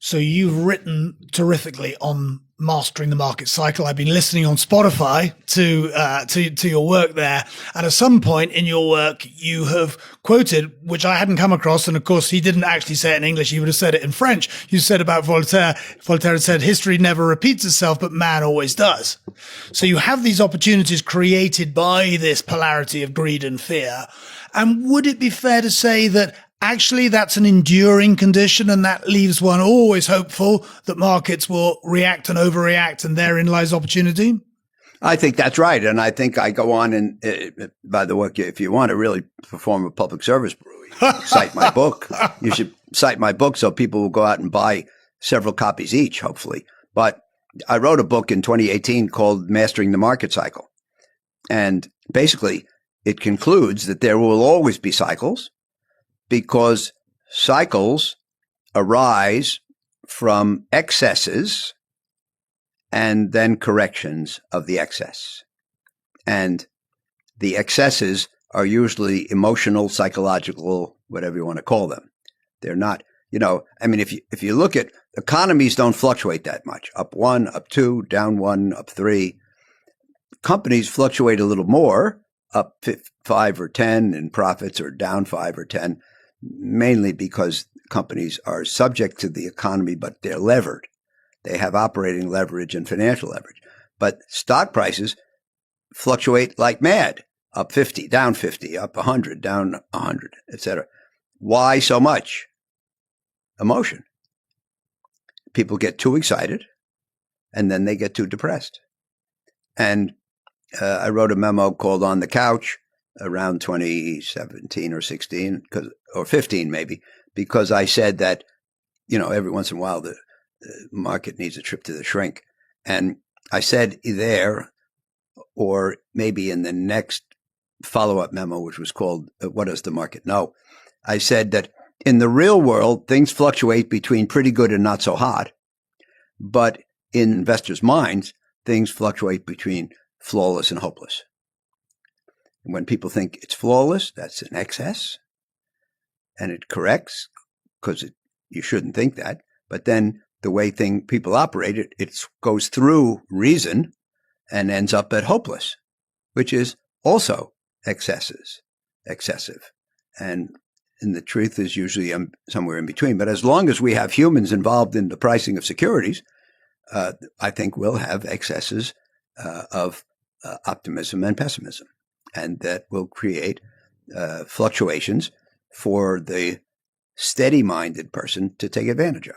So you've written terrifically on mastering the market cycle. I've been listening on Spotify to your work there. And at some point in your work, you have quoted, which I hadn't come across. And of course, he didn't actually say it in English. He would have said it in French. You said about Voltaire. Voltaire had said, history never repeats itself, but man always does. So you have these opportunities created by this polarity of greed and fear. And would it be fair to say that actually that's an enduring condition, and that leaves one always hopeful that markets will react and overreact, and therein lies opportunity? I think that's right. And I think I go on and, by the way, if you want to really perform a public service, cite my book. You should cite my book so people will go out and buy several copies each, hopefully. But I wrote a book in 2018 called Mastering the Market Cycle. And basically, it concludes that there will always be cycles, because cycles arise from excesses and then corrections of the excess. And the excesses are usually emotional, psychological, whatever you want to call them. They're not, I mean, if you look at economies, don't fluctuate that much. Up 1, up 2, down 1, up 3. Companies fluctuate a little more, up 5 or 10 in profits, or down 5 or 10. Mainly because companies are subject to the economy, but they're levered. They have operating leverage and financial leverage. But stock prices fluctuate like mad, up 50, down 50, up 100, down 100, etc. Why so much? Emotion. People get too excited, and then they get too depressed. And I wrote a memo called On the Couch around 2017 or 16, or 15 maybe, because I said that, every once in a while the market needs a trip to the shrink. And I said there, or maybe in the next follow-up memo, which was called What Does the Market Know? I said that in the real world, things fluctuate between pretty good and not so hot. But in investors' minds, things fluctuate between flawless and hopeless. When people think it's flawless, that's an excess, and it corrects because you shouldn't think that. But then the way people operate, it goes through reason and ends up at hopeless, which is also excessive. And the truth is usually somewhere in between. But as long as we have humans involved in the pricing of securities, I think we'll have excesses of optimism and pessimism. And that will create fluctuations for the steady-minded person to take advantage of.